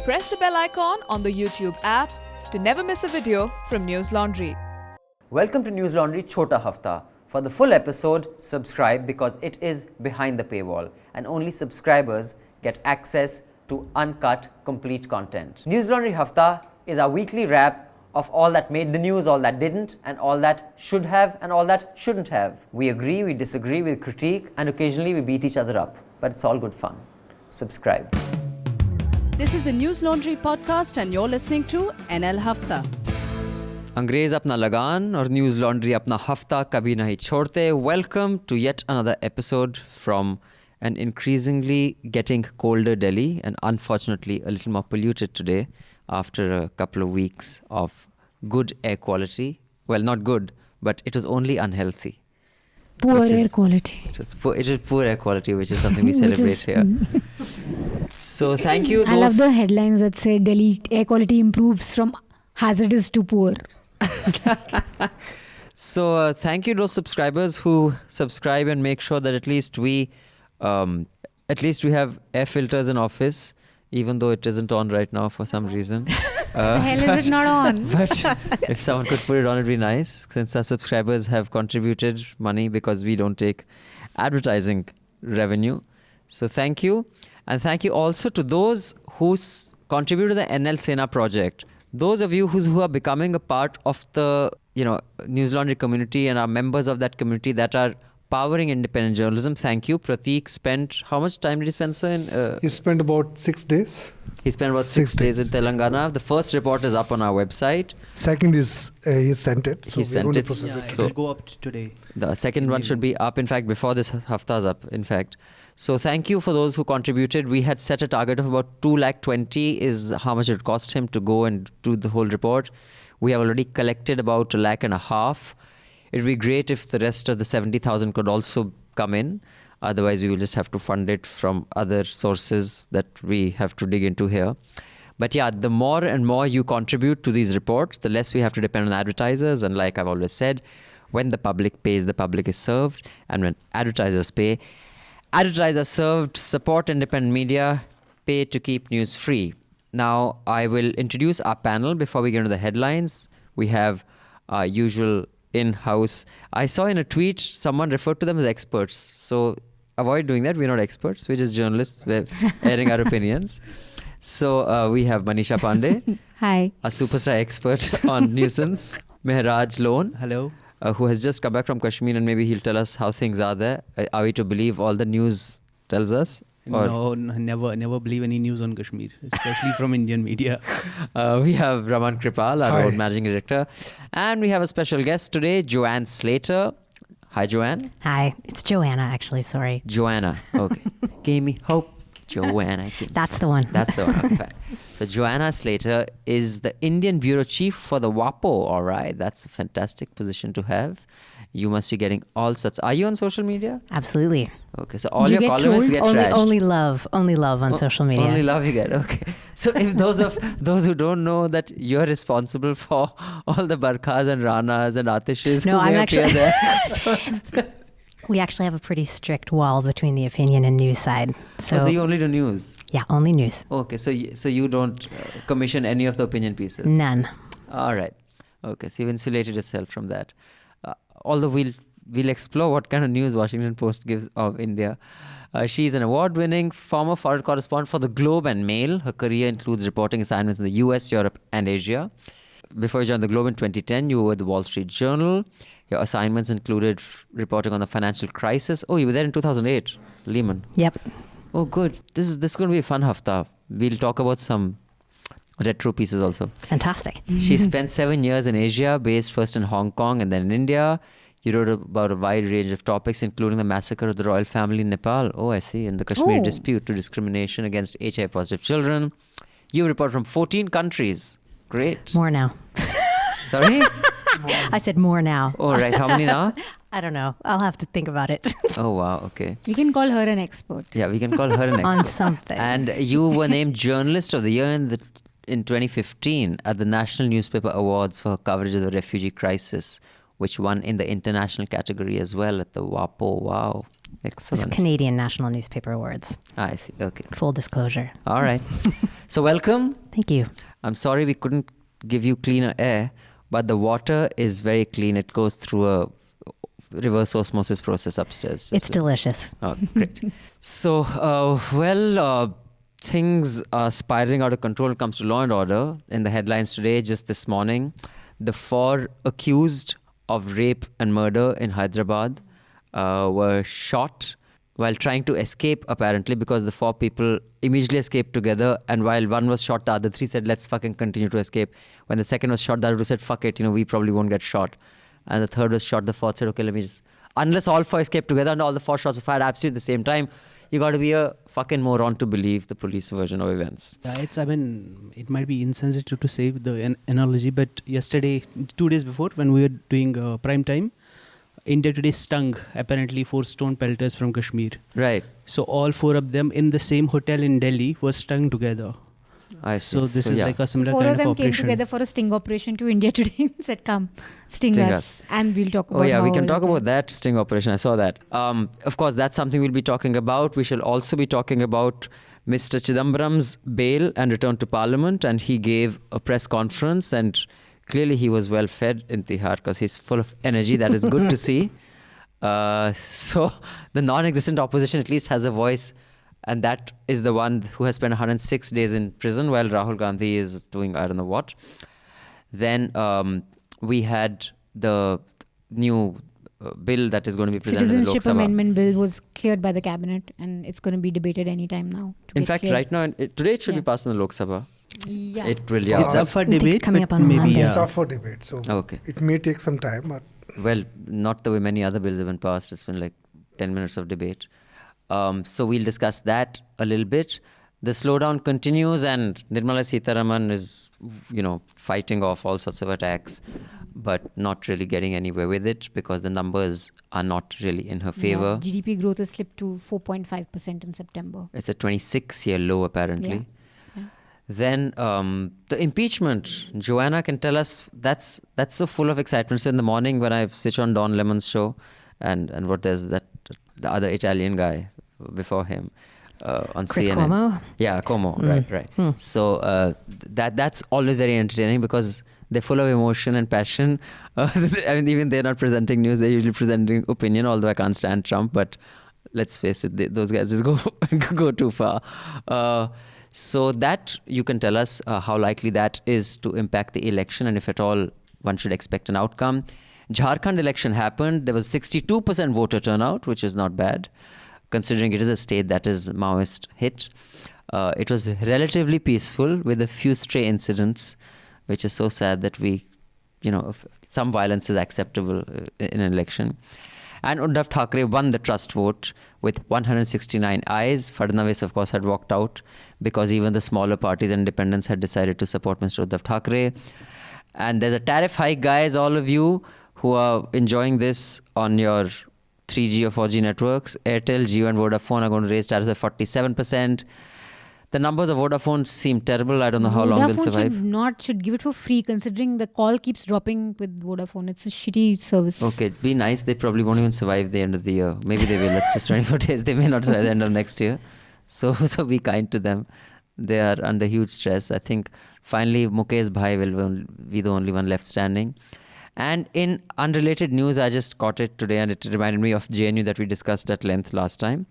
Press the bell icon on the YouTube app to never miss a video from News Laundry. Welcome to News Laundry Chhota Hafta. For the full episode, subscribe because it is behind the paywall and only subscribers get access to uncut, complete content. News Laundry Hafta is our weekly wrap of all that made the news, all that didn't, and all that should have and all that shouldn't have. We agree, we disagree, we critique, and occasionally we beat each other up. But it's all good fun. Subscribe. This is a News Laundry podcast and you're listening to NL Hafta. अंग्रेज अपना लगान और news laundry अपना हफ्ता कभी नहीं छोड़ते. Welcome to yet another episode from an increasingly getting colder Delhi and unfortunately a little more polluted today after a couple of weeks of good air quality. Well, not good, but it was only unhealthy. Poor air quality. It is poor air quality, which is something we celebrate here. So thank you. I love the headlines that say Delhi air quality improves from hazardous to poor. So thank you to those subscribers who subscribe and make sure that at least we have air filters in office, even though it isn't on right now for some reason. The hell is it not on? But if someone could put it on, it'd be nice, since our subscribers have contributed money because we don't take advertising revenue. So thank you. And thank you also to those who contribute to the NL Sena project. Those of you who are becoming a part of the News Laundry community and are members of that community that are powering independent journalism, thank you. Prateek spent, how much time did he spend, sir? He spent about 6 days. He spent about 6 days in Telangana. The first report is up on our website. Second is he sent it. So He sent it. It will go up today. The second one should be up, in fact, before this hafta's up, in fact. So thank you for those who contributed. We had set a target of about 2,20,000 is how much it cost him to go and do the whole report. We have already collected about 1,50,000. It would be great if the rest of the 70,000 could also come in. Otherwise, we will just have to fund it from other sources that we have to dig into here. But yeah, the more and more you contribute to these reports, the less we have to depend on advertisers. And like I've always said, when the public pays, the public is served. And when advertisers pay, advertisers served. Support independent media, pay to keep news free. Now, I will introduce our panel before we get into the headlines. We have our usual in-house. I saw in a tweet someone referred to them as experts. So avoid doing that. We're not experts. We're just journalists. We're airing our opinions. So we have Manisha Pande. Hi. A superstar expert on nuisance. Mehraj D Lone. Hello. Who has just come back from Kashmir, and maybe he'll tell us how things are there. Are we to believe all the news tells us? No, never believe any news on Kashmir, especially from Indian media. We have Raman Kirpal, our own managing director. And we have a special guest today, Joanna Slater. Hi, Joanne. Hi, it's Joanna, actually, sorry. Joanna, okay. Gave me hope. Joanna. That's the one. That's the one, okay, fine. So Joanna Slater is the Indian bureau chief for the WAPO, all right? That's a fantastic position to have. You must be getting all sorts. Are you on social media? Absolutely. Okay, so all your columnists get trashed. Only love on social media. Only love you get, okay. So if those who don't know that you're responsible for all the Barkhas and Ranas and Atishes No, who I'm may actually appear there. We actually have a pretty strict wall between the opinion and news side. So you only do news? Yeah, only news. Okay, so you don't commission any of the opinion pieces? None. All right. Okay, so you've insulated yourself from that. Although we'll explore what kind of news Washington Post gives of India. She's an award-winning former foreign correspondent for the Globe and Mail. Her career includes reporting assignments in the US, Europe, and Asia. Before you joined the Globe in 2010, you were with the Wall Street Journal. Your assignments included reporting on the financial crisis. Oh, you were there in 2008, Lehman. Yep. Oh, good. This is going to be a fun hafta. We'll talk about some retro pieces also. Fantastic. She spent 7 years in Asia, based first in Hong Kong and then in India. You wrote about a wide range of topics, including the massacre of the royal family in Nepal. Oh, I see. And the Kashmir dispute to discrimination against HIV-positive children. You report from 14 countries. Great. More now. Sorry? I said more now. Oh, right. How many now? I don't know. I'll have to think about it. Oh, wow. Okay. We can call her an expert. Yeah, we can call her an expert. On something. And you were named Journalist of the Year in 2015 at the National Newspaper Awards for her coverage of the refugee crisis, which won in the international category as well at the WAPO. Wow. It's Excellent. Canadian National Newspaper Awards. I see. Okay. Full disclosure. All right. So welcome. Thank you. I'm sorry we couldn't give you cleaner air, but the water is very clean. It goes through a reverse osmosis process upstairs. It's delicious. Oh, great. So, things are spiraling out of control when it comes to law and order. In the headlines today, just this morning, the 4 accused of rape and murder in Hyderabad were shot while trying to escape, apparently, because the 4 people immediately escaped together. And while one was shot, the other 3 said, let's fucking continue to escape. When the second was shot, the other 2 said, fuck it, we probably won't get shot. And the third was shot. The fourth said, okay, let me just... Unless all 4 escaped together and all the 4 shots were fired absolutely at the same time, you got to be a fucking moron to believe the police version of events. Yeah, it might be insensitive to say the analogy, but yesterday, 2 days before, when we were doing prime time, India Today stung apparently 4 stone pelters from Kashmir. Right. So all 4 of them in the same hotel in Delhi were stung together. I see. So this is yeah. like a similar 4 kind of them of came operation. together for a sting operation to India today. Said, come, sting Sting us. us. And we'll talk about Oh, yeah, we how can talk all about that sting operation. I saw that. Of course, that's something we'll be talking about. We shall also be talking about Mr. Chidambaram's bail and return to Parliament. And he gave a press conference. And clearly, he was well fed in Tihar because he's full of energy. That is good to see. So the non-existent opposition at least has a voice. And that is the one who has spent 106 days in prison while Rahul Gandhi is doing I don't know what. Then we had the new bill that is going to be presented in Lok Citizenship Sabha. Amendment Bill was cleared by the cabinet and it's going to be debated anytime now. In fact, right now, today it should be passed in the Lok Sabha. Yeah. It will, It's up for I think debate, coming but up on maybe Monday. It's yeah. up for debate, so Okay. it may take some time. But Well, not the way many other bills have been passed. It's been like 10 minutes of debate. So we'll discuss that a little bit. The slowdown continues and Nirmala Sitharaman is, fighting off all sorts of attacks, but not really getting anywhere with it because the numbers are not really in her favor. Yeah, GDP growth has slipped to 4.5% in September. It's a 26-year low, apparently. Yeah. Then the impeachment. Joanna can tell us that's so full of excitement. So in the morning when I switch on Don Lemon's show and what there's the other Italian guy before him on Chris CNN. Cuomo? Yeah, Como. Right. So that's always very entertaining because they're full of emotion and passion. Even they're not presenting news; they're usually presenting opinion. Although I can't stand Trump, but let's face it, those guys just go too far. So that you can tell us how likely that is to impact the election, and if at all one should expect an outcome. Jharkhand election happened. There was 62% voter turnout, which is not bad, considering it is a state that is Maoist hit. It was relatively peaceful with a few stray incidents, which is so sad that some violence is acceptable in an election. And Uddhav Thackeray won the trust vote with 169 ayes. Fadnavis, of course, had walked out because even the smaller parties and independents had decided to support Mr. Uddhav Thackeray. And there's a tariff hike, guys, all of you who are enjoying this on your 3G or 4G networks. Airtel, Jio and Vodafone are going to raise tariffs by 47%. The numbers of Vodafone seem terrible. I don't know how long they'll survive. Should give it for free considering the call keeps dropping with Vodafone. It's a shitty service. Okay, be nice. They probably won't even survive the end of the year. Maybe they will. It's just 24 days. They may not survive the end of next year. So be kind to them. They are under huge stress. I think finally Mukesh Bhai will be the only one left standing. And in unrelated news, I just caught it today and it reminded me of JNU that we discussed at length last time.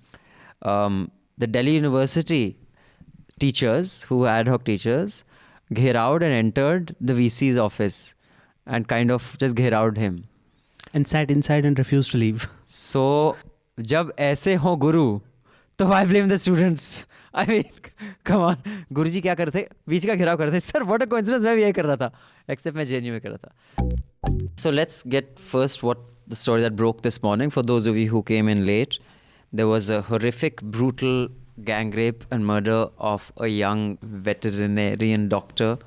The Delhi University teachers, who were ad hoc teachers, gherawed and entered the VC's office and kind of just gherawed him. And sat inside and refused to leave. So, jab aise ho guru, तो why blame the students? I mean, come on. गुरुजी क्या कर रहे थे? VC का घेराव कर रहे थे. Sir, what a coincidence. मैं भी यही कर रहा था. Except मैं JNU में कर रहा था. So let's get first the story that broke this morning. For those of you who came in late, there was a horrific, brutal gang rape and murder of a young veterinarian doctor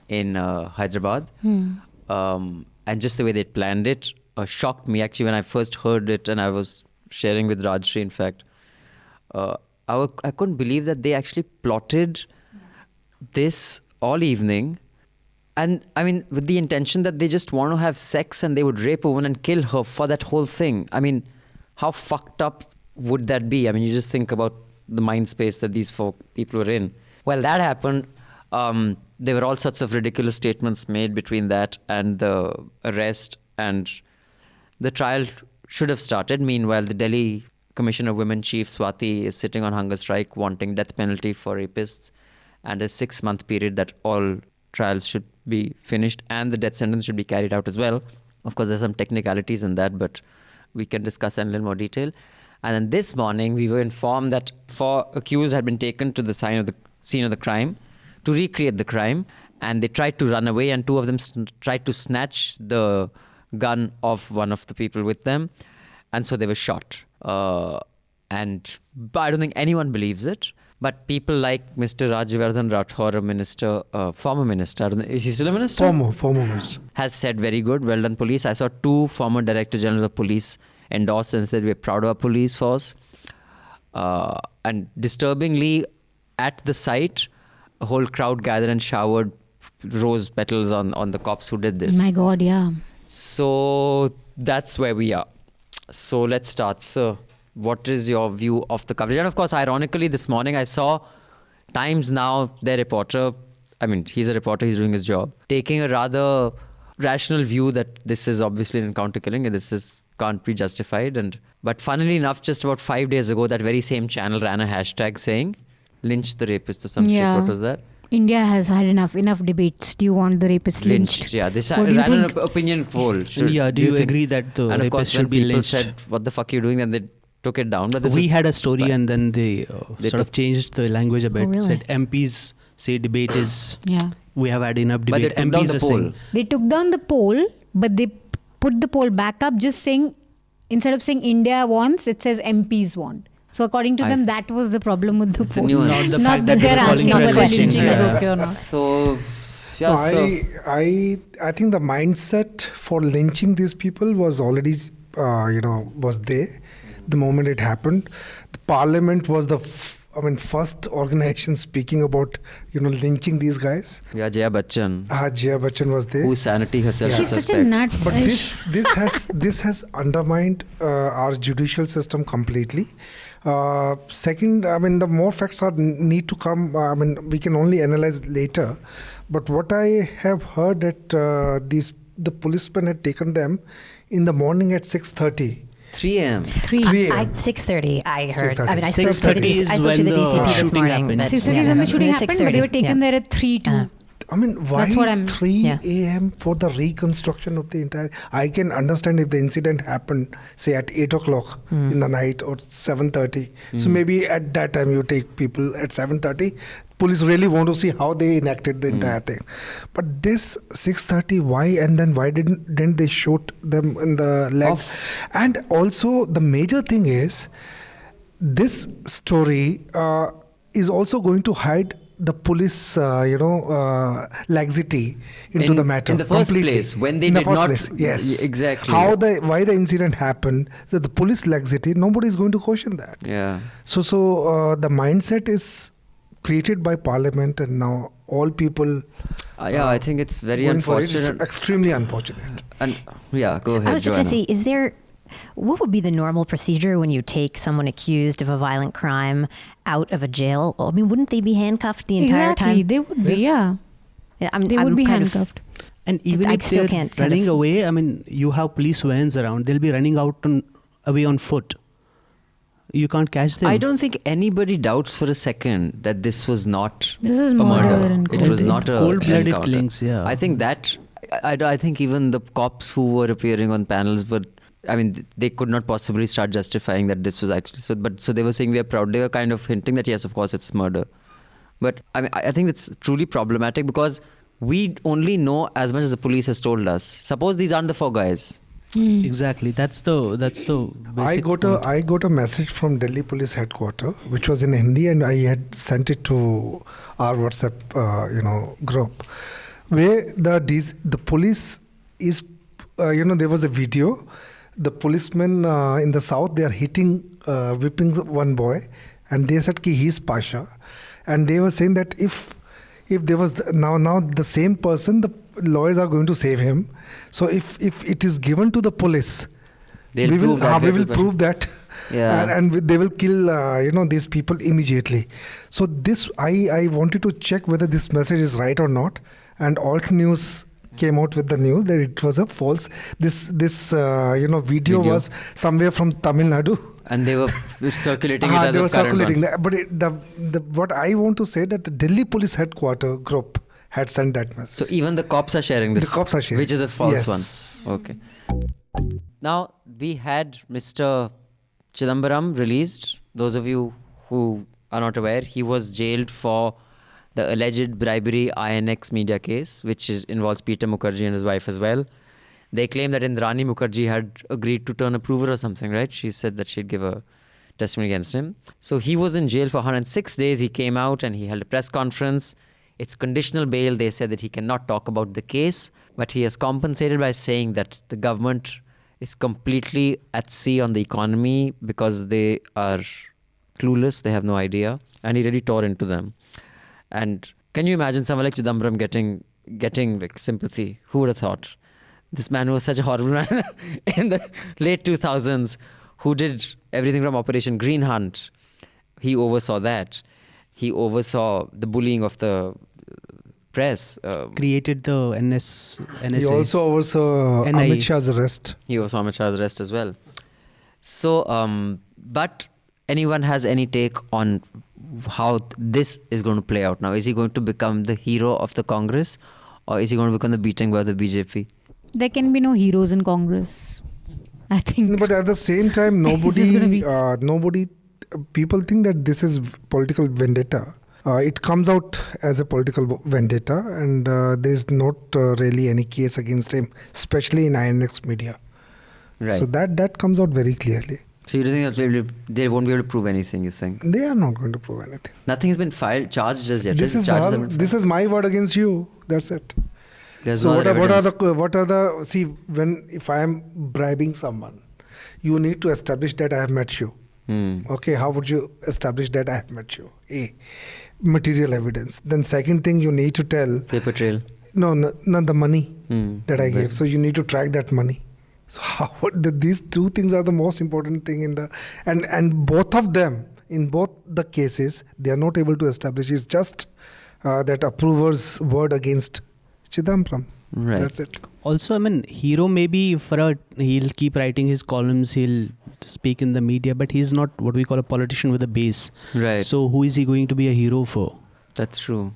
in Hyderabad. And just the way they planned it shocked me. Actually, when I first heard it, and I was sharing with Rajshri, in fact, I couldn't believe that they actually plotted this all evening. And I mean, with the intention that they just want to have sex and they would rape a woman and kill her for that whole thing. I mean, how fucked up would that be? I mean, you just think about the mind space that these four people were in. Well, that happened. There were all sorts of ridiculous statements made between that and the arrest, and the trial should have started. Meanwhile, the Delhi Commissioner of Women Chief Swati is sitting on hunger strike, wanting death penalty for rapists, and a 6-month period that all trials should be finished and the death sentence should be carried out as well. Of course, there's some technicalities in that, but we can discuss that in a little more detail. And then this morning, we were informed that 4 accused had been taken to the scene of the crime to recreate the crime, and they tried to run away, and 2 of them tried to snatch the gun of one of the people with them, and so they were shot. And I don't think anyone believes it, but people like Mr. Rajyavardhan Rathore, a minister, former minister, I don't know, is he still a minister? Former minister. Has said very good, well done police. I saw 2 former director generals of police endorse and said we're proud of our police force. And disturbingly, at the site, a whole crowd gathered and showered rose petals on the cops who did this. My God, yeah. So that's where we are. So let's start. Sir, what is your view of the coverage? And of course, ironically, this morning I saw Times Now, their reporter, I mean, he's a reporter, he's doing his job, taking a rather rational view that this is obviously an encounter killing and this can't be justified. But funnily enough, just about 5 days ago, that very same channel ran a hashtag saying, lynch the rapist or some shit. What was that? India has had enough debates. Do you want the rapist lynched? Yeah, this What do you ran an think? opinion poll. Do you agree that the and of course, rapist should when be people lynched? said, what the fuck are you doing? And they took it down. But this We had a story but and then they sort of changed the language a bit. really? Said MPs say debate is, Yeah. we have had enough But they debate. took down MPs the are poll. saying, They took down the poll, but they put the poll back up, just saying, instead of saying India wants, it says MPs want. So according to them, that was the problem with the It's a poll. nuance. Not the Not fact that that they're they were calling asking for a whether lynching. lynching is Yeah. okay or not. So, yeah, No, so I think the mindset for lynching these people was already, was there the moment it happened. The parliament was the first organization speaking about, lynching these guys. yeah, Jaya Bachchan, Jaya Bachchan was there. whose sanity herself She's is such a suspect. nut. But this has undermined our judicial system completely. Second, the more facts need to come. We can only analyze later. But what I have heard that the policemen had taken them in the morning at 6:30. 3 a.m. 3. 6:30, I heard. 6:30. I mean, I spoke to 6:30 the, is I spoke to when the the DCP this shooting morning. happened. but 6:30 is yeah, when the shooting it was happened, but they were 6:30, taken yeah. there at 3 2. Why That's what I'm- 3 yeah. a.m. for the reconstruction of the entire... I can understand if the incident happened, say, at 8 o'clock in the night or 7:30. So maybe at that time you take people at 7:30. Police really want to see how they enacted the entire thing. But this 6:30, why? And then why didn't they shoot them in the leg? And also the major thing is, this story is also going to hide the police, laxity into the matter. In the first completely. place, when they In the did first not... place, yes. Exactly. Why the incident happened, so the police laxity, nobody is going to question that. Yeah. So the mindset is created by parliament, and now all people... I think it's very going for it. unfortunate. It's extremely unfortunate. And yeah, go ahead, I was just going Joanna. to say, what would be the normal procedure when you take someone accused of a violent crime out of a jail? I mean, wouldn't they be handcuffed the entire Exactly, time? they would be, yeah. They would be kind of- handcuffed. and even I if still they're can't kind running of- away, you have police vans around. They'll be running away on foot. You can't catch them. I don't think anybody doubts for a second that this was not This is a murder murder. and It was not a cold-blooded encounter. killings, yeah. I think that... I think even the cops who were appearing on panels were... they could not possibly start justifying that this was actually... So they were saying we are proud. They were kind of hinting that, yes, of course, it's murder. But I think it's truly problematic because we only know as much as the police has told us. Suppose these aren't the 4 guys. Exactly. That's the basic point. I got a message from Delhi Police Headquarters, which was in Hindi, and I had sent it to our WhatsApp, group, where the police is, there was a video. The policemen in the south, they are whipping one boy, and they said ki he's Pasha, and they were saying that if there was now the same person, the lawyers are going to save him. So if it is given to the police, They'll we will prove that. we will prove that Yeah. and they will kill these people immediately. So this I wanted to check whether this message is right or not, and Alt News came out with the news that it was a false. This video was somewhere from Tamil Nadu. And they were circulating it as they a were current circulating one. that. But what I want to say that the Delhi Police Headquarters group had sent that message. So even the cops are sharing this. The cops are sharing. Which is a false Yes. one. Okay. Now, we had Mr. Chidambaram released. Those of you who are not aware, he was jailed for the alleged bribery INX media case, which involves Peter Mukherjee and his wife as well. They claim that Indrani Mukherjee had agreed to turn a prover or something, right? She said that she'd give a testimony against him. So he was in jail for 106 days. He came out and he held a press conference. It's conditional bail. They said that he cannot talk about the case, but he has compensated by saying that the government is completely at sea on the economy because they are clueless. They have no idea. And he really tore into them. And can you imagine someone like Chidambaram getting like sympathy? Who would have thought? This man was such a horrible man in the late 2000s who did everything from Operation Green Hunt. He oversaw that. He oversaw the bullying of the press. Created the NSA. He also oversaw NIA. Amit Shah's arrest. He oversaw Amit Shah's arrest as well. So, but anyone has any take on how this is going to play out now? Is he going to become the hero of the Congress, or is he going to become the beating by the BJP? There can be no heroes in Congress, I think. But at the same time, nobody, people think that this is political vendetta. It comes out as a political vendetta, and there is not really any case against him, especially in INX media. Right. So that comes out very clearly. So you don't think that they won't be able to prove anything, you think? They are not going to prove anything. Nothing has been charged as yet. This right? is Charges have been filed. this is my word against you. That's it. There's So no what other are evidence. if I am bribing someone, you need to establish that I have met you. Okay, how would you establish that I have met you? Material evidence. Then second thing, you need to tell Paper trail. not the money that I Right. gave. So you need to track that money. So these two things are the most important thing and both of them, in both the cases, they are not able to establish. It's just that approver's word against Chidambaram. Right. That's it. Also, I mean, hero maybe he'll keep writing his columns, he'll speak in the media, but he's not what we call a politician with a base. Right. So who is he going to be a hero for? That's true.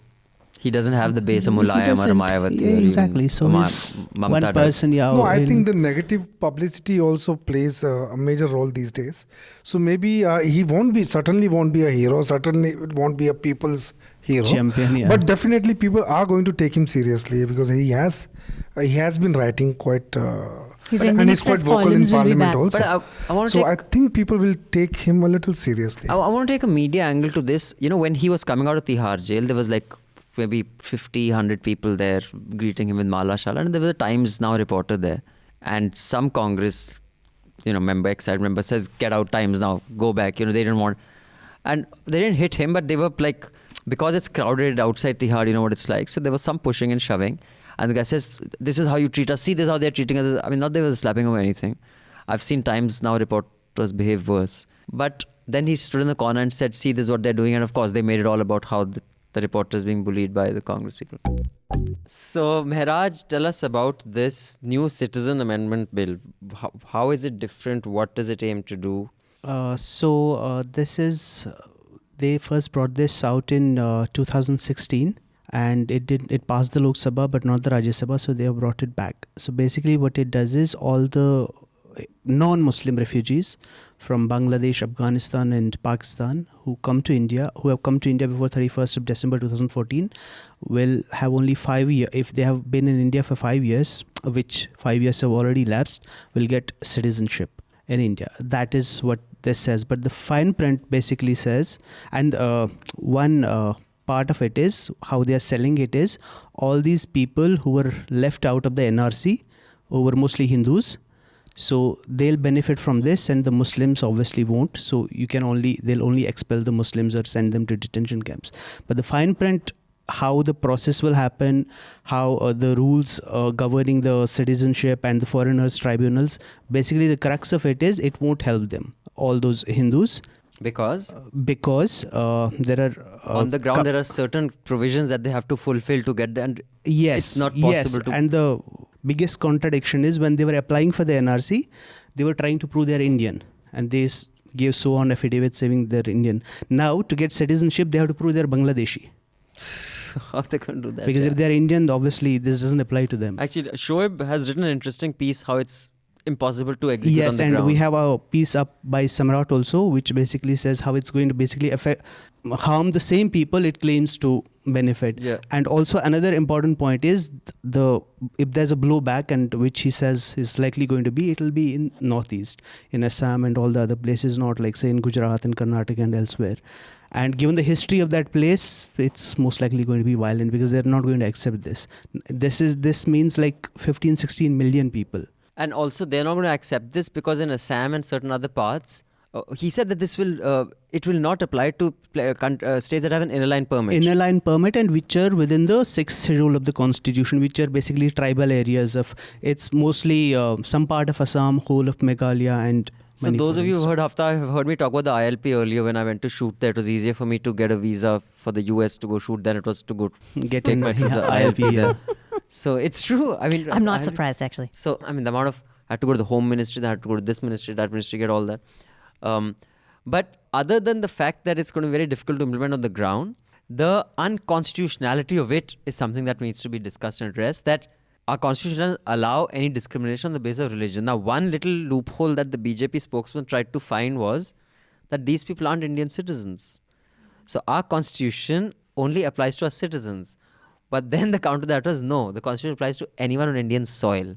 He doesn't have the base of Mulayam or doesn't. Mayawati. Yeah, or even exactly. So he's Mamata one does. person, yeah. No, I he'll- think the negative publicity also plays a major role these days. So maybe he certainly won't be a hero, certainly it won't be a people's hero. Champion, yeah. But definitely people are going to take him seriously because he has been writing quite... His and ending he's quite stress vocal in columns will be parliament back. also. But I want to So take... I think people will take him a little seriously. I want to take a media angle to this. You know, when he was coming out of Tihar jail, there was like maybe 50, 100 people there greeting him with Mala Shala, and there was a Times Now reporter there. And some Congress, ex-side member says, get out Times Now, go back. They didn't want... And they didn't hit him, but they were like, because it's crowded outside Tihar, you know what it's like. So there was some pushing and shoving. And the guy says, this is how you treat us. See, this is how they're treating us. I mean, not they were slapping him or anything. I've seen Times Now reporters behave worse. But then he stood in the corner and said, see, this is what they're doing. And of course, they made it all about how the reporter is being bullied by the Congress people. So, Mehraj, tell us about this new citizen amendment bill. How is it different? What does it aim to do? This is... They first brought this out in 2016. And it passed the Lok Sabha but not the Rajya Sabha, so they have brought it back. So basically what it does is all the non-Muslim refugees from Bangladesh, Afghanistan and Pakistan who have come to India before 31st of December 2014 will have only 5 years. If they have been in India for 5 years, which 5 years have already lapsed, will get citizenship in India. That is what this says. But the fine print basically says, and part of it is how they are selling it is all these people who were left out of the NRC, who were mostly Hindus, so they'll benefit from this and the Muslims obviously won't. So they'll only expel the Muslims or send them to detention camps. But the fine print, how the process will happen, how the rules governing the citizenship and the foreigners tribunals, basically the crux of it is it won't help them. all those Hindus. Because Because there are on the ground there are certain provisions that they have to fulfill to get there, and yes, it's not possible to. And the biggest contradiction is when they were applying for the NRC, they were trying to prove they're Indian, and they gave sworn affidavits saying they're Indian. Now to get citizenship, they have to prove they're Bangladeshi. How they can do that? Because yeah. if they're Indian, obviously this doesn't apply to them. Actually, Shoaib has written an interesting piece how it's impossible to execute on Yes, the and ground. we have a piece up by Samrat also, which basically says how it's going to basically harm the same people it claims to benefit. Yeah. And also another important point is if there's a blowback, and which he says is likely going to be, it will be in Northeast, in Assam and all the other places, not like say in Gujarat and Karnataka and elsewhere. And given the history of that place, it's most likely going to be violent because they're not going to accept this. This means like 15, 16 million people. And also, they're not going to accept this because in Assam and certain other parts, he said that it will not apply to states that have an inner line permit. Inner line permit, and which are within the 6th schedule of the constitution, which are basically tribal areas of. It's mostly some part of Assam, whole of Meghalaya, and. So those of you who heard Hafta have heard me talk about the ILP earlier. When I went to shoot there, it was easier for me to get a visa for the US to go shoot than it was to go Get take in my trip to the ILP. Yeah. So it's true. I mean, I'm not surprised, actually. So I mean, the amount of I had to go to the home ministry, I had to go to this ministry, that ministry, get all that. But other than the fact that it's going to be very difficult to implement on the ground, the unconstitutionality of it is something that needs to be discussed and addressed. That our constitution doesn't allow any discrimination on the basis of religion. Now, one little loophole that the BJP spokesman tried to find was that these people aren't Indian citizens. So our constitution only applies to our citizens. But then the counter to that was no, the constitution applies to anyone on Indian soil.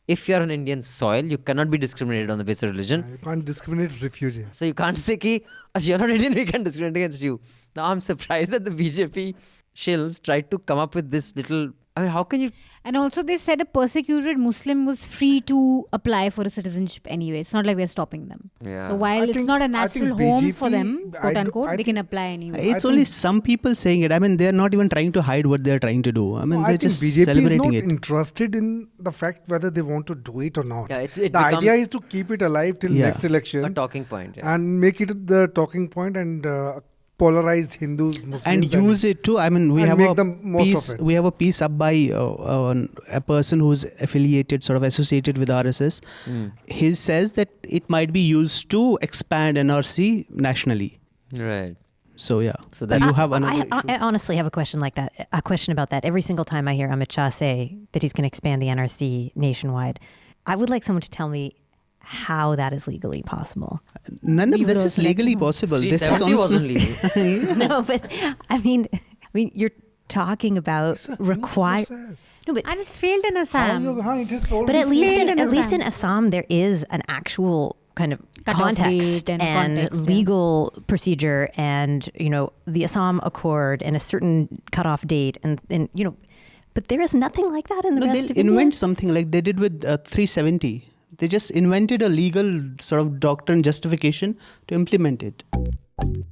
If you're on Indian soil, you cannot be discriminated on the basis of religion. You can't discriminate refugees. So you can't say ki, as you're not Indian, we can discriminate against you. Now I'm surprised that the BJP shills tried to come up with this little. I mean, how can you? And also they said a persecuted Muslim was free to apply for a citizenship anyway. It's not like we're stopping them. Yeah. So while it's not a natural home for them, quote unquote, they can apply anyway. It's only some people saying it. I mean, they're not even trying to hide what they're trying to do. I mean, I they're think just BJP is celebrating not it. interested in the fact whether they want to do it or not. Yeah, it the becomes idea is to keep it alive till Yeah. next election a talking point. Yeah. and make it the talking point and polarize Hindus, Muslims, And use it too. I mean, we and have make a the most piece. of it. We have a piece up by a person who's affiliated, sort of associated with RSS. He says that it might be used to expand NRC nationally. Right. So yeah. So that's you have another issue. I honestly have a question like that. A question about that. Every single time I hear Amit Shah say that he's going to expand the NRC nationwide, I would like someone to tell me how that is legally possible. None of You this would is also like to legally know. possible. This is 370 also wasn't legal. No, but I mean, you're talking about It's a huge require. process. No, but And it's failed in How Assam. it has already But at least failed in, in at least in Assam. Assam, there is an actual kind of Cut-off context date and and context, yeah. legal procedure, and the Assam Accord and a certain cutoff date, and but there is nothing like that in the No, rest they'll of India. invent something like they did with 370. They just invented a legal sort of doctrine justification to implement it.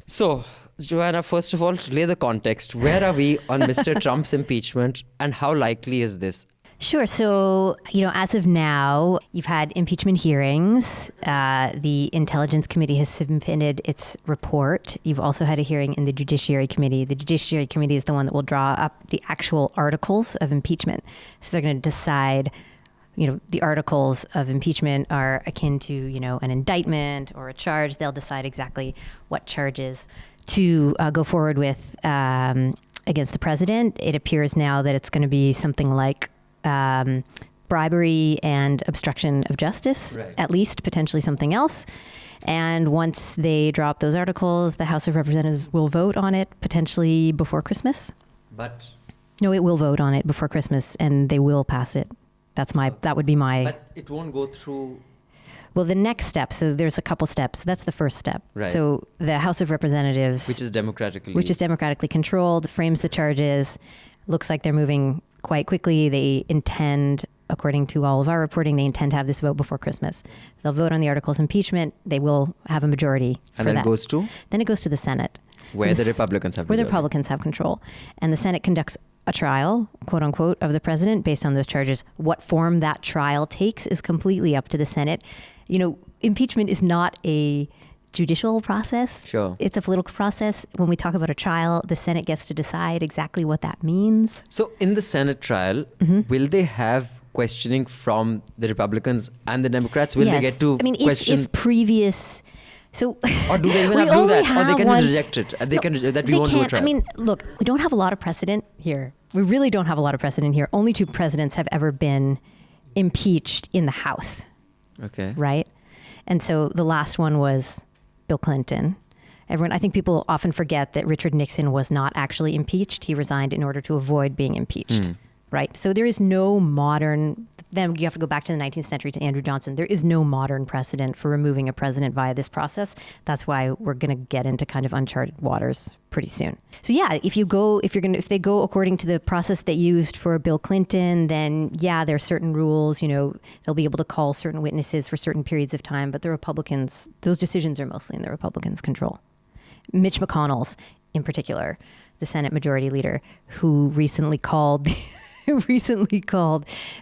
So, Joanna, first of all, lay the context. Where are we on Mr. Trump's impeachment, and how likely is this? Sure. So, as of now, you've had impeachment hearings. The Intelligence Committee has submitted its report. You've also had a hearing in the Judiciary Committee. The Judiciary Committee is the one that will draw up the actual articles of impeachment. So they're going to decide, the articles of impeachment are akin to, an indictment or a charge. They'll decide exactly what charges to go forward with against the president. It appears now that it's going to be something like bribery and obstruction of justice, Right. at least potentially something else. And once they drop those articles, the House of Representatives will vote on it potentially before Christmas. But No, it will vote on it before Christmas, and they will pass it. That would be my. it won't go through. Well, the next step. So there's a couple steps. That's the first step. Right. So the House of Representatives, Which is democratically controlled, frames the charges. Looks like they're moving quite quickly. They intend, according to all of our reporting, they intend to have this vote before Christmas. They'll vote on the articles of impeachment. They will have a majority And for then that. it goes to Then it goes to the Senate. where So the Republicans have where the majority. Republicans have control. And the Senate conducts a trial, quote unquote, of the president based on those charges. What form that trial takes is completely up to the Senate. impeachment is not a judicial process. Sure. It's a political process. When we talk about a trial, the Senate gets to decide exactly what that means. So in the Senate trial, will they have questioning from the Republicans and the Democrats? Will they get to question? If previous... So, or do they even we have to do only that? Or they have can one- just reject it. And they can that we They won't go to can't. trial. I mean, look, we don't have a lot of precedent here. We really don't have a lot of precedent here. Only 2 presidents have ever been impeached in the House, okay. right? And so the last one was Bill Clinton. I think people often forget that Richard Nixon was not actually impeached. He resigned in order to avoid being impeached, right? So there is no modern, then you have to go back to the 19th century to Andrew Johnson. There is no modern precedent for removing a president via this process. That's why we're going to get into kind of uncharted waters pretty soon. So yeah, if they go according to the process they used for Bill Clinton, then yeah, there are certain rules, they'll be able to call certain witnesses for certain periods of time, but the Republicans, those decisions are mostly in the Republicans' control. Mitch McConnell's in particular, the Senate Majority Leader, who recently called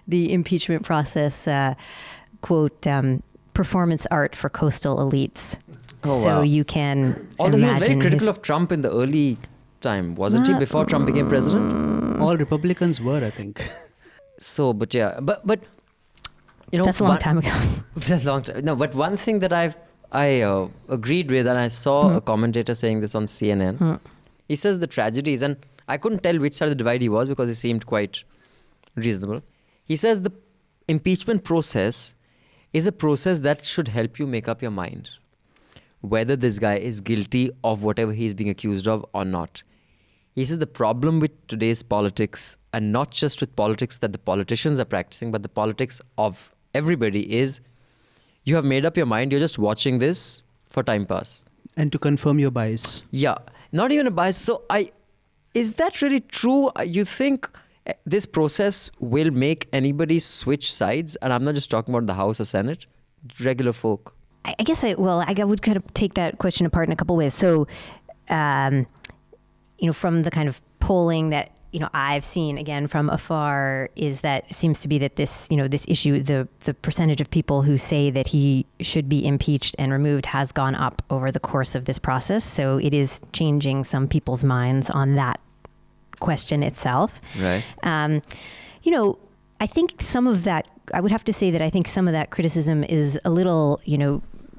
the impeachment process, quote, performance art for coastal elites. Oh, so wow. you can Although he was very imagine critical of Trump in the early time, wasn't he? Before Trump became president? All Republicans were, I think. So, but yeah. But that's a long time ago. That's a long time. No, but one thing that I agreed with, and I saw a commentator saying this on CNN. He says the tragedies, and I couldn't tell which side of the divide he was because he seemed quite reasonable. He says the impeachment process is a process that should help you make up your mind whether this guy is guilty of whatever he's being accused of or not. He says the problem with today's politics, and not just with politics that the politicians are practicing, but the politics of everybody, is you have made up your mind, you're just watching this for time pass. And to confirm your bias. Yeah, not even a bias. So is that really true? You think this process will make anybody switch sides? And I'm not just talking about the House or Senate, regular folk. I guess I would kind of take that question apart in a couple ways. So, from the kind of polling that, I've seen again from afar, is that it seems to be that this issue, the percentage of people who say that he should be impeached and removed has gone up over the course of this process. So it is changing some people's minds on that question itself. Right. I think some of that, I would have to say that I think some of that criticism is a little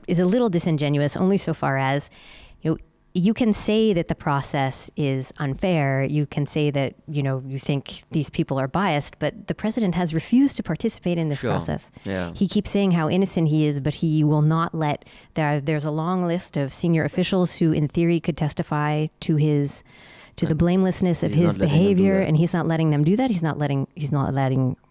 disingenuous, only so far as, you can say that the process is unfair. You can say that, you think these people are biased, but the president has refused to participate in this process. Yeah. He keeps saying how innocent he is, but he will not let, there's a long list of senior officials who in theory could testify to the blamelessness of his behavior, and he's not letting them do that. He's not letting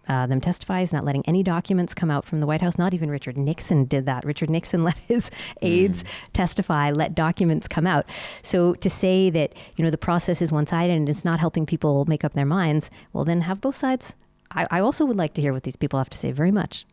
them testify. He's not letting any documents come out from the White House. Not even Richard Nixon did that. Richard Nixon let his aides testify, let documents come out. So to say that, the process is one-sided and it's not helping people make up their minds, well, then have both sides. I also would like to hear what these people have to say very much.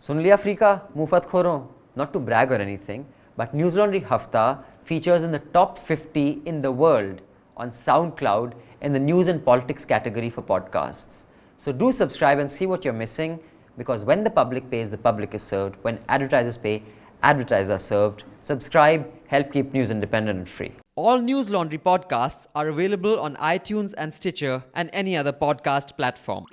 सुन लिया Africa मुफत खोरों. Not to brag or anything, but News Laundry Hafta features in the top 50 in the world on SoundCloud in the news and politics category for podcasts. So do subscribe and see what you're missing, because when the public pays, the public is served. When advertisers pay, advertisers are served. Subscribe, help keep news independent and free. All News Laundry podcasts are available on iTunes and Stitcher and any other podcast platform.